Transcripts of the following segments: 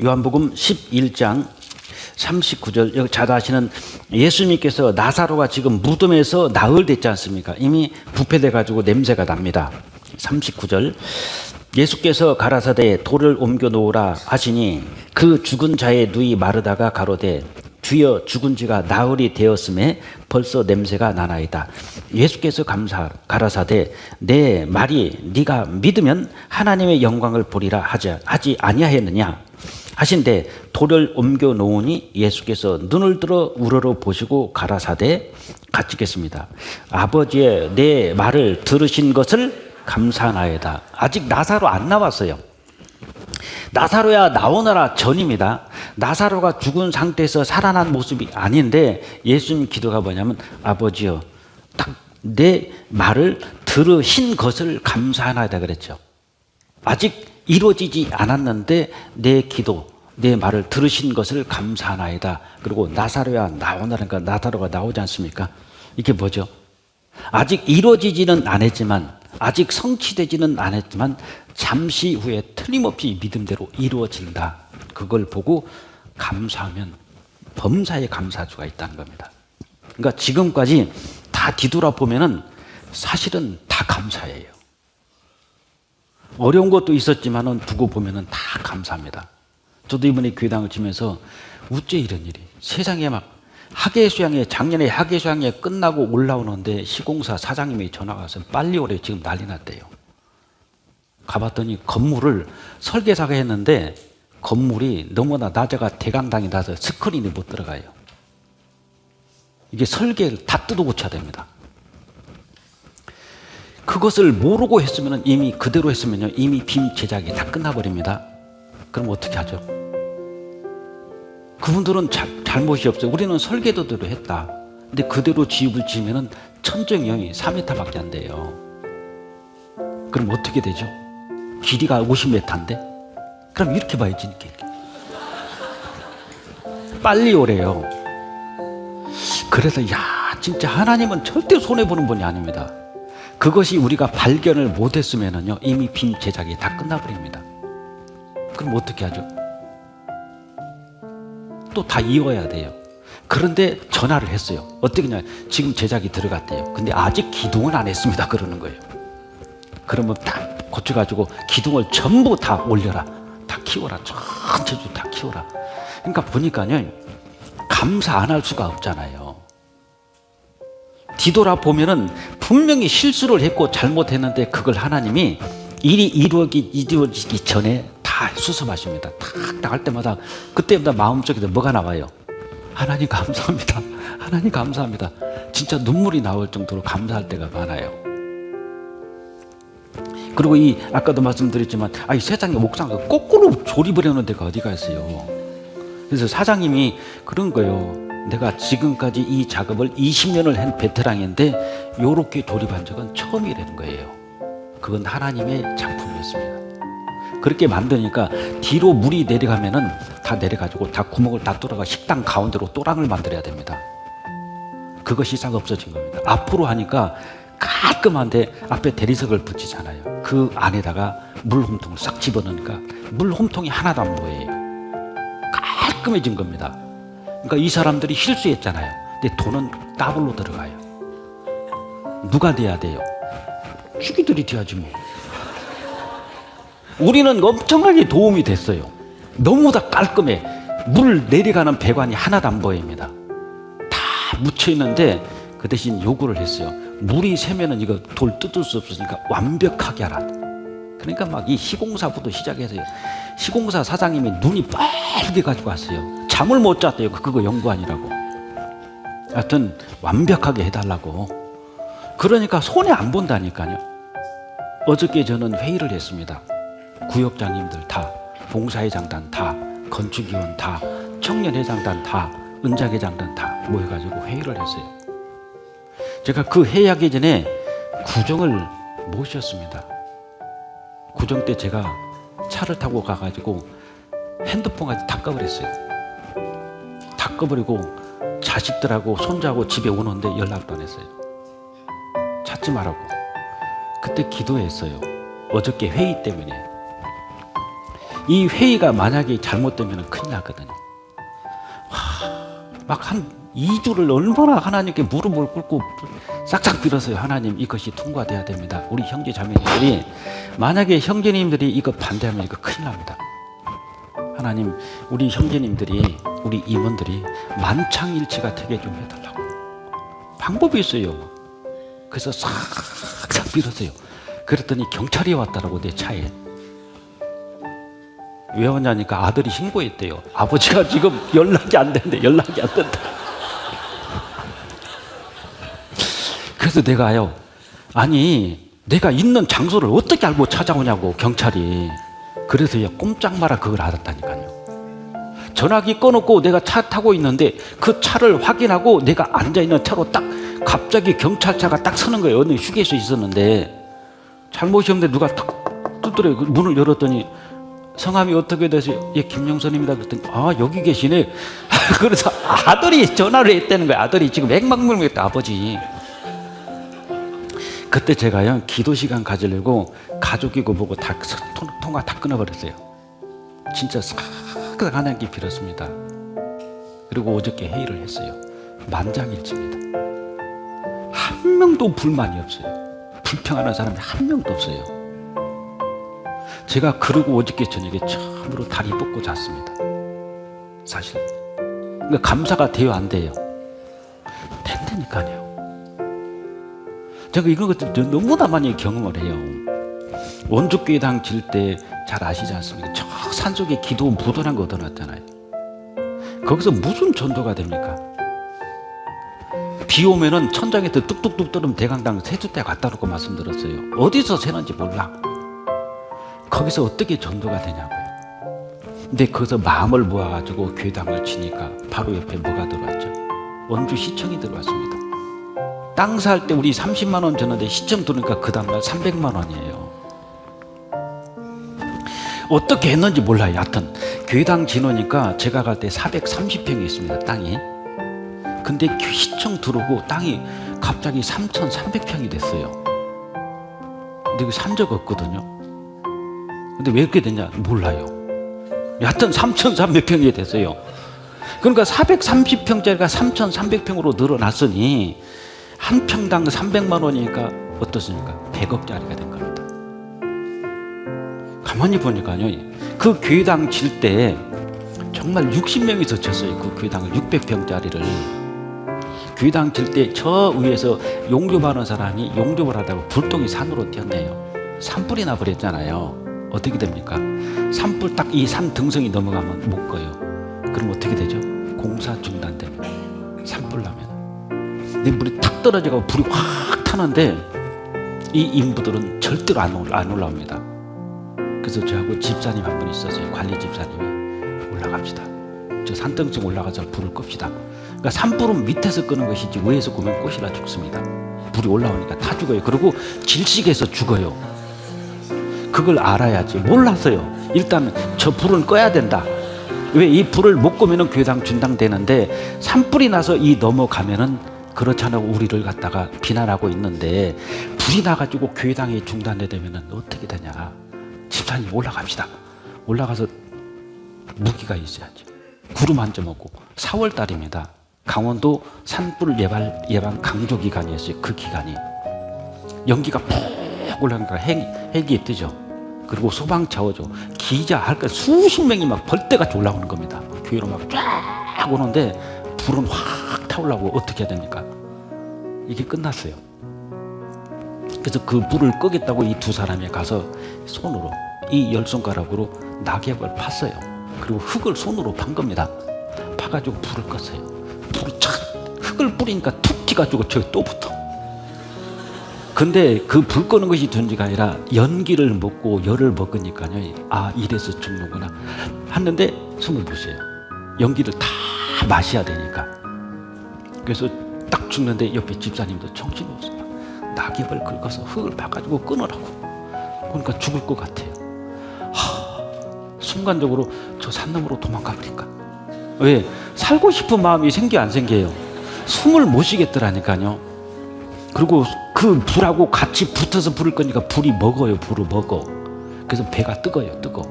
요한복음 11장 39절, 여기 잘 아시는 예수님께서 나사로가 지금 무덤에서 나흘됐지 않습니까? 이미 부패돼 가지고 냄새가 납니다. 39절, 예수께서 가라사대 돌을 옮겨 놓으라 하시니 그 죽은 자의 누이 마르다가 가로되 주여 죽은 지가 나흘이 되었음에 벌써 냄새가 나나이다. 예수께서 가라사대 내 말이 네가 믿으면 하나님의 영광을 보리라 하지 아니하였느냐 하신데 돌을 옮겨 놓으니 예수께서 눈을 들어 우러러 보시고 가라사대 갇히겠습니다. 아버지의 내 말을 들으신 것을 감사하나이다. 아직 나사로 안 나왔어요. 나사로야 나오너라 전입니다. 나사로가 죽은 상태에서 살아난 모습이 아닌데 예수님 기도가 뭐냐면 아버지여 딱 내 말을 들으신 것을 감사하나이다 그랬죠. 아직 이루어지지 않았는데 내 기도, 내 말을 들으신 것을 감사하나이다. 그리고 나사로야 나오나니까 나사로가 나오지 않습니까? 이게 뭐죠? 아직 이루어지지는 않았지만, 아직 성취되지는 않았지만 잠시 후에 틀림없이 믿음대로 이루어진다. 그걸 보고 감사하면 범사에 감사할 수가 있다는 겁니다. 그러니까 지금까지 다 뒤돌아보면은 사실은 다 감사예요. 어려운 것도 있었지만은 두고 보면은 다 감사합니다. 저도 이번에 교회당을 치면서 어째 이런 일이 세상에 막 학예수양회 작년에 학예수양회 끝나고 올라오는데 시공사 사장님이 전화가 와서 빨리 오래 지금 난리 났대요. 가봤더니 건물을 설계사가 했는데 건물이 너무나 낮아가 대강당이 나서 스크린이 못 들어가요. 이게 설계를 다 뜯어 고쳐야 됩니다. 그것을 모르고 했으면 이미 그대로 했으면요 이미 빔 제작이 다 끝나버립니다. 그럼 어떻게 하죠? 그분들은 잘못이 없어요. 우리는 설계도대로 했다. 근데 그대로 지읍을 지으면 천정형이 4m밖에 안 돼요. 그럼 어떻게 되죠? 길이가 50m인데? 그럼 이렇게 봐야지. 이렇게. 빨리 오래요. 그래서 진짜 하나님은 절대 손해보는 분이 아닙니다. 그것이 우리가 발견을 못했으면요 이미 빔 제작이 다 끝나버립니다. 그럼 어떻게 하죠? 또 다 이어야 돼요. 그런데 전화를 했어요. 어떻게 냐 지금 제작이 들어갔대요. 근데 아직 기둥은 안 했습니다. 그러는 거예요. 그러면 딱 고쳐가지고 기둥을 전부 다 올려라. 다 키워라. 전체적으로 다 키워라. 그러니까 보니까요 감사 안 할 수가 없잖아요. 뒤돌아보면은 분명히 실수를 했고 잘못했는데 그걸 하나님이 일이 이루어지기 전에 다 수습하십니다. 탁 할 때마다 그때마다 마음속에서 뭐가 나와요? 하나님 감사합니다. 하나님 감사합니다. 진짜 눈물이 나올 정도로 감사할 때가 많아요. 그리고 아까도 말씀드렸지만 이 세상에 옥상을 거꾸로 조립을 해놓은 데가 어디가 있어요. 그래서 사장님이 그런 거예요. 내가 지금까지 이 작업을 20년을 한 베테랑인데 이렇게 조립한 적은 처음이라는 거예요. 그건 하나님의 작품이었습니다. 그렇게 만드니까 뒤로 물이 내려가면은 다 내려가지고 다 구멍을 다 뚫어가 식당 가운데로 또랑을 만들어야 됩니다. 그것이 싹 없어진 겁니다. 앞으로 하니까 깔끔한데 앞에 대리석을 붙이잖아요. 그 안에다가 물 홈통을 싹 집어넣으니까 물 홈통이 하나도 안 보여요. 깔끔해진 겁니다. 그러니까 이 사람들이 실수했잖아요. 근데 돈은 더블로 들어가요. 누가 돼야 돼요? 주기들이 돼야지 뭐. 우리는 엄청나게 도움이 됐어요. 너무 다 깔끔해. 물 내려가는 배관이 하나도 안 보입니다. 다 묻혀 있는데 그 대신 요구를 했어요. 물이 새면은 이거 돌 뜯을 수 없으니까 완벽하게 하라. 그러니까 막 이 시공사부터 시작해서 시공사 사장님이 눈이 빨개 가지고 왔어요. 잠을 못 잤대요. 그거 연구하느라고. 하여튼 완벽하게 해달라고. 그러니까 손해 안 본다니까요. 어저께 저는 회의를 했습니다. 구역장님들 다, 봉사회장단 다, 건축위원 다, 청년회장단 다, 은작회장단 다 모여가지고 회의를 했어요. 제가 그 회의하기 전에 구정을 모셨습니다. 구정 때 제가 차를 타고 가가지고 핸드폰까지 다 꺼버렸어요. 다 꺼버리고 자식들하고 손자하고 집에 오는데 연락도 안 했어요. 찾지 말라고. 그때 기도했어요. 어저께 회의 때문에. 이 회의가 만약에 잘못되면 큰일 나거든요. 막 한 2주를 얼마나 하나님께 무릎을 꿇고 싹싹 빌었어요. 하나님, 이것이 통과돼야 됩니다. 우리 형제 자매님들이, 만약에 형제님들이 이거 반대하면 이거 큰일 납니다. 하나님, 우리 형제님들이, 우리 임원들이 만창일치가 되게 좀 해달라고. 방법이 있어요. 그래서 싹싹 빌었어요. 그랬더니 경찰이 왔다라고, 내 차에. 왜 왔냐니까 아들이 신고했대요. 아버지가 지금 연락이 안 된대. 연락이 안 된다. 그래서 내가요, 아니 내가 있는 장소를 어떻게 알고 찾아오냐고, 경찰이. 그래서요, 꼼짝 마라 그걸 알았다니까요. 전화기 꺼놓고 내가 차 타고 있는데 그 차를 확인하고 내가 앉아있는 차로 딱 갑자기 경찰차가 딱 서는 거예요. 어느 휴게소에 있었는데 잘못이 없는데 누가 탁 두드려요. 문을 열었더니 성함이 어떻게 되세요? 예, 김영선입니다. 그랬더니 아, 여기 계시네. 그래서 아들이 전화를 했다는 거예요. 아들이 지금 맥막물겠다, 아버지. 그때 제가요, 기도 시간 가지려고 가족이고 뭐고 다 통화 다 끊어버렸어요. 진짜 싹 하나님께 빌었습니다. 그리고 어저께 회의를 했어요. 만장일치입니다. 한 명도 불만이 없어요. 불평하는 사람이 한 명도 없어요. 제가 그러고 어저께 저녁에 처음으로 다리 뻗고 잤습니다. 사실 그러니까 감사가 돼요, 안 돼요? 된다니까요. 제가 이런 것들 너무나 많이 경험을 해요. 원주교회당 질 때 잘 아시지 않습니까? 저 산속에 기도 무도란 거 얻어놨잖아요. 거기서 무슨 전도가 됩니까? 비 오면은 천장에서 뚝뚝뚝 떨으면 대강당 세숫대 갖다 놓고 말씀드렸어요. 어디서 새는지 몰라. 거기서 어떻게 전도가 되냐고요. 근데 거기서 마음을 모아가지고 교회당을 치니까 바로 옆에 뭐가 들어왔죠? 원주시청이 들어왔습니다. 땅 살 때 우리 30만 원 줬는데 시청 들으니까 그 다음날 300만 원이에요. 어떻게 했는지 몰라요. 하여튼 교회당 지노니까 제가 갈 때 430평이 있습니다, 땅이. 근데 시청 들어오고 땅이 갑자기 3,300평이 됐어요. 근데 이거 산 적 없거든요. 근데 왜 이렇게 됐냐 몰라요. 여하튼 3,300평이 됐어요. 그러니까 430평짜리가 3,300평으로 늘어났으니 한 평당 300만 원이니까 어떻습니까? 100억짜리가 된 겁니다. 가만히 보니까요, 그 교회당 질 때 정말 60명이서 쳤어요. 그 교회당을 600평짜리를. 교회당 질 때 저 위에서 용접하는 사람이 용접을 하다가 불똥이 산으로 뛰었네요. 산불이 나버렸잖아요. 어떻게 됩니까? 산불 딱 이 산 등성이 넘어가면 못 꺼요. 그럼 어떻게 되죠? 공사 중단됩니다. 산불 나면. 근데 물이 탁 떨어져가고 불이 확 타는데 이 인부들은 절대로 안 올라옵니다. 그래서 저하고 집사님 한 분 있었어요. 관리 집사님이 올라갑시다. 저 산등층 올라가서 불을 끕시다. 그러니까 산불은 밑에서 끄는 것이지 위에서 끄면 꽃이라 죽습니다. 불이 올라오니까 다 죽어요. 그리고 질식해서 죽어요. 그걸 알아야지. 몰랐어요. 일단 저 불은 꺼야 된다. 왜? 이 불을 못 끄면 교회당 중단되는데 산불이 나서 이 넘어가면은 그렇잖아요. 우리를 갖다가 비난하고 있는데 불이 나가지고 교회당이 중단되면 어떻게 되냐. 집사님 올라갑시다. 올라가서 무기가 있어야지. 구름 한 점 없고 4월 달입니다. 강원도 산불 예방 강조 기간이었어요. 그 기간이 연기가 푹 올라가니까 헬기에 뜨죠. 그리고 소방차 오죠. 기자 할까 수십 명이 막 벌떼같이 올라오는 겁니다. 교회로 막 쫙 오는데 불은 확 타올라오고 어떻게 해야 됩니까? 이게 끝났어요. 그래서 그 불을 끄겠다고 이 두 사람이 가서 손으로 이 열 손가락으로 낙엽을 팠어요. 그리고 흙을 손으로 판 겁니다. 파가지고 불을 껐어요. 불이 착 흙을 뿌리니까 툭 튀가지고 저기 또 붙어. 근데 그 불 끄는 것이 전지가 아니라 연기를 먹고 열을 먹으니까요. 아, 이래서 죽는구나 했는데 숨을 못 쉬어요. 연기를 다 마셔야 되니까. 그래서 딱 죽는데 옆에 집사님도 정신이 없어요. 낙엽을 긁어서 흙을 파가지고 끊으라고. 그러니까 죽을 것 같아요. 순간적으로 저 산 너머로 도망가 버릴까? 왜? 살고 싶은 마음이 생겨 안 생겨요? 숨을 못 쉬겠더라니까요. 그리고 그 불하고 같이 붙어서 불을 끄니까 불이 먹어요. 불을 먹어. 그래서 배가 뜨거워요. 뜨거.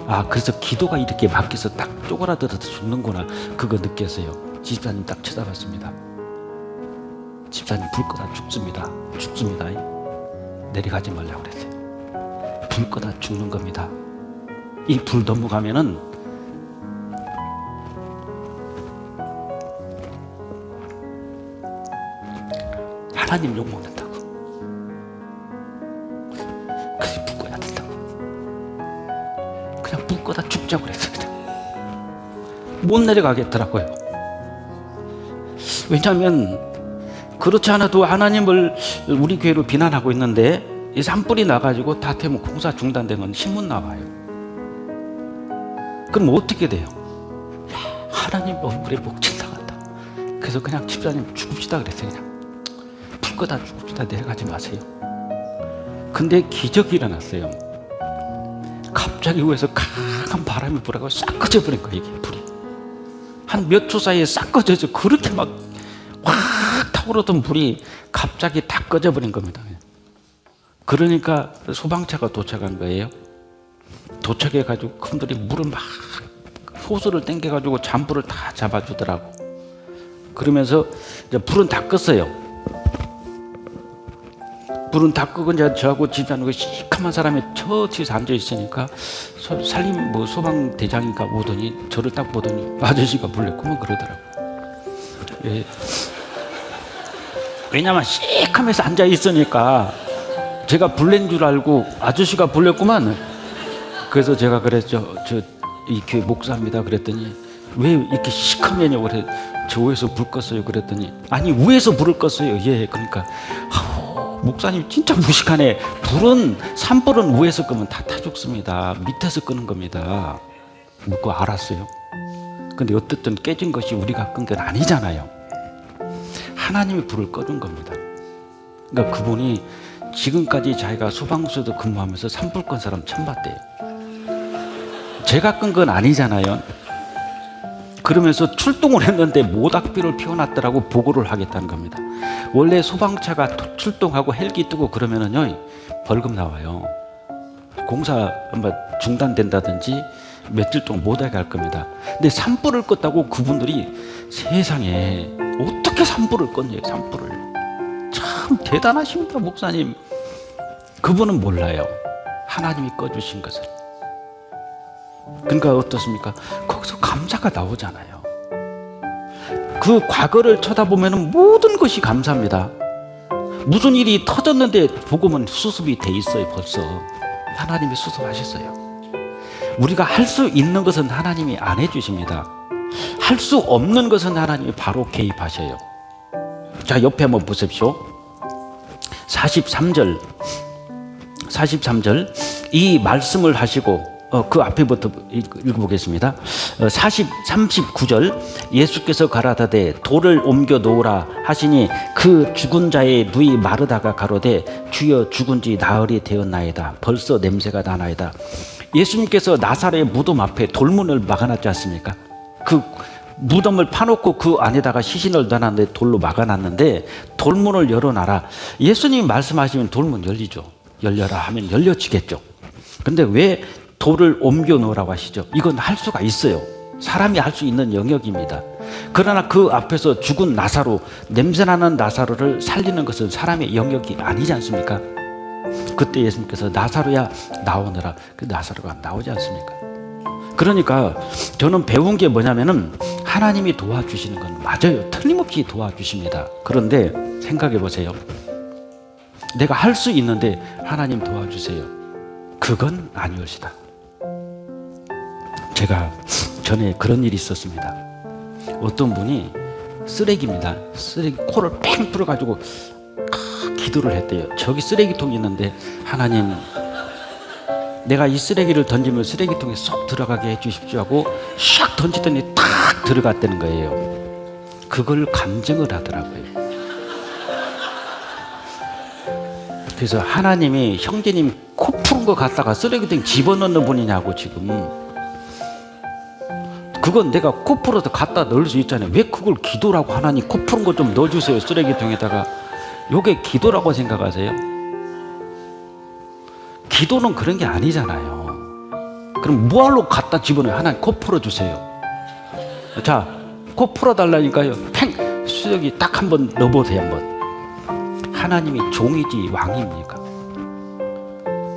아, 그래서 기도가 이렇게 밖에서 딱 쪼그라들어서 죽는구나. 그거 느꼈어요. 집사님 딱 쳐다봤습니다. 집사님 불 끄다 죽습니다. 죽습니다. 내려가지 말라고 그랬어요. 불 끄다 죽는 겁니다. 이 불 넘어가면은 하나님 욕먹는다고. 그래서 불 꺼야 된다고. 그냥 불 꺼다 죽자고 그랬어요. 그냥. 못 내려가겠더라고요. 왜냐하면 그렇지 않아도 하나님을 우리 교회로 비난하고 있는데 이 산불이 나가지고 다 태우면 공사 중단되면 신문 나와요. 그럼 어떻게 돼요? 야, 하나님 얼굴에 목질 나간다. 그래서 그냥 집사님 죽읍시다 그랬어요. 그냥 불 끄다 죽읍시다. 내려가지 마세요. 근데 기적이 일어났어요. 갑자기 위에서 강한 바람이 불어가지고 싹 꺼져버린 거예요. 이게 불이 한 몇 초 사이에 싹 꺼져서 그렇게 막 확 타오르던 불이 갑자기 다 꺼져버린 겁니다. 그러니까 소방차가 도착한 거예요. 도착해가지고 그분들이 물을 막 호수를 당겨가지고 잔불을 다 잡아주더라고. 그러면서 이제 불은 다 껐어요. 불은 다 끄고 이제 저하고 집사님 시커먼 사람이 저 뒤에서 앉아 있으니까 살림 소방대장인가 오더니 저를 딱 보더니 아저씨가 불렀구만 그러더라고. 예. 왜냐면 시커매서 앉아 있으니까 제가 불낸 줄 알고 아저씨가 불렀구만. 그래서 제가 그랬죠. 저 이 교회 목사입니다. 그랬더니 왜 이렇게 시커매냐고 그래. 저 위에서 불 껐어요. 그랬더니 아니 위에서 불을 껐어요. 예. 그러니까 목사님 진짜 무식하네. 산불은 위에서 끄면 다 죽습니다. 밑에서 끄는 겁니다. 그거 알았어요. 근데 어쨌든 깨진 것이 우리가 끈 건 아니잖아요. 하나님이 불을 꺼준 겁니다. 그러니까 그분이 지금까지 자기가 소방서도 근무하면서 산불 건 사람 처음 봤대요. 제가 끈 건 아니잖아요. 그러면서 출동을 했는데 모닥불을 피워놨더라고 보고를 하겠다는 겁니다. 원래 소방차가 출동하고 헬기 뜨고 그러면은요 벌금 나와요. 공사 중단된다든지 며칠 동안 못하게 할 겁니다. 근데 산불을 껐다고 그분들이 세상에 어떻게 산불을 껐냐. 산불을 참 대단하십니다. 목사님. 그분은 몰라요. 하나님이 꺼주신 것을. 그러니까 어떻습니까? 거기서 감사가 나오잖아요. 그 과거를 쳐다보면 모든 것이 감사합니다. 무슨 일이 터졌는데 복음은 수습이 돼 있어요. 벌써 하나님이 수습하셨어요. 우리가 할 수 있는 것은 하나님이 안 해주십니다. 할 수 없는 것은 하나님이 바로 개입하셔요. 자, 옆에 한번 보십시오. 43절 이 말씀을 하시고 그 앞에부터 읽어보겠습니다. 39절 예수께서 가라사대 돌을 옮겨 놓으라 하시니 그 죽은 자의 누이 마르다가 가로되 주여 죽은 지 나흘이 되었나이다. 벌써 냄새가 나나이다. 예수님께서 나사렛의 무덤 앞에 돌문을 막아놨지 않습니까? 그 무덤을 파놓고 그 안에다가 시신을 넣어놨는데 돌로 막아놨는데 돌문을 열어놔라. 예수님이 말씀하시면 돌문 열리죠. 열려라 하면 열려지겠죠. 근데 왜 돌을 옮겨 놓으라고 하시죠? 이건 할 수가 있어요. 사람이 할 수 있는 영역입니다. 그러나 그 앞에서 죽은 나사로, 냄새나는 나사로를 살리는 것은 사람의 영역이 아니지 않습니까? 그때 예수님께서 나사로야 나오너라. 그 나사로가 나오지 않습니까? 그러니까 저는 배운 게 뭐냐면은 하나님이 도와주시는 건 맞아요. 틀림없이 도와주십니다. 그런데 생각해 보세요. 내가 할 수 있는데 하나님 도와주세요. 그건 아니올시다. 제가 전에 그런 일이 있었습니다. 어떤 분이 쓰레기입니다. 쓰레기 코를 팽 풀어가지고 기도를 했대요. 저기 쓰레기통이 있는데 하나님 내가 이 쓰레기를 던지면 쓰레기통에 쏙 들어가게 해주십시오 하고 샥 던지더니 탁 들어갔다는 거예요. 그걸 감정을 하더라고요. 그래서 하나님이 형제님 코 푸른 거 갖다가 쓰레기통에 집어넣는 분이냐고 지금. 그건 내가 코 풀어서 갖다 넣을 수 있잖아요. 왜 그걸 기도라고 하나님 코 푸른 거 좀 넣어주세요 쓰레기통에다가. 요게 기도라고 생각하세요? 기도는 그런 게 아니잖아요. 그럼 뭐하러 갖다 집어넣어요? 하나님 코 풀어주세요. 자, 코 풀어달라니까요. 팽! 수저기 딱 한번 넣어보세요. 한번. 하나님이 종이지 왕입니까?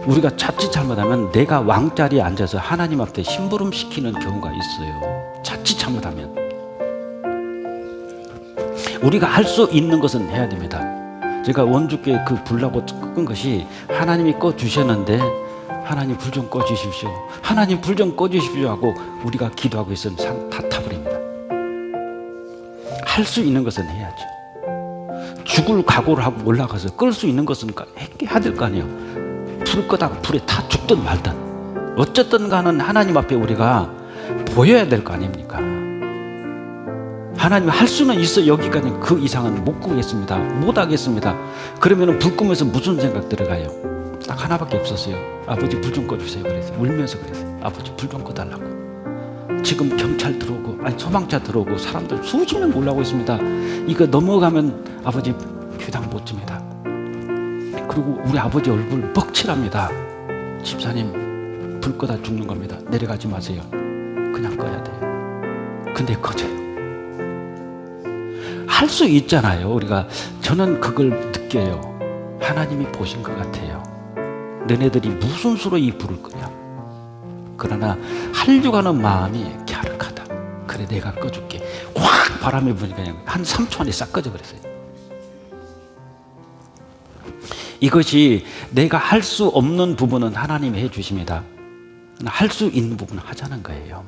우리가 자칫 잘못하면 내가 왕자리에 앉아서 하나님 앞에 심부름 시키는 경우가 있어요. 자칫 잘못하면. 우리가 할 수 있는 것은 해야 됩니다. 제가 원주교회 그 불나고 끈 것이 하나님이 꺼주셨는데 하나님 불 좀 꺼주십시오. 하나님 불 좀 꺼주십시오 하고 우리가 기도하고 있으면 산 다 타버립니다. 할 수 있는 것은 해야죠. 죽을 각오를 하고 올라가서 끌 수 있는 것은 해야 될 거 아니에요. 불 끄다가 불에 타 죽든 말든 어쨌든 간은 하나님 앞에 우리가 보여야 될 거 아닙니까? 하나님 할 수는 있어. 여기까지 그 이상은 못 구겠습니다. 못 하겠습니다. 그러면 불 끄면서 무슨 생각 들어가요? 딱 하나밖에 없었어요. 아버지 불 좀 꺼주세요. 그래서 울면서 그랬어요. 아버지 불 좀 꺼달라고. 지금 경찰 들어오고 소방차 들어오고 사람들 수십 명 올라오고 있습니다. 이거 넘어가면 아버지 교당 못 줍니다. 그리고 우리 아버지 얼굴 뻑칠합니다. 집사님 불 꺼다 죽는 겁니다. 내려가지 마세요. 그냥 꺼야 돼요. 근데 꺼져요. 할 수 있잖아요. 우리가. 저는 그걸 느껴요. 하나님이 보신 것 같아요. 너네들이 무슨 수로 이 불을 끄냐. 그러나 하려고 하는 마음이 갸륵하다. 그래 내가 꺼줄게. 확 바람이 부니까 그냥 한 3초 안에 싹 꺼져 버렸어요. 이것이 내가 할 수 없는 부분은 하나님이 해주십니다. 할 수 있는 부분은 하자는 거예요.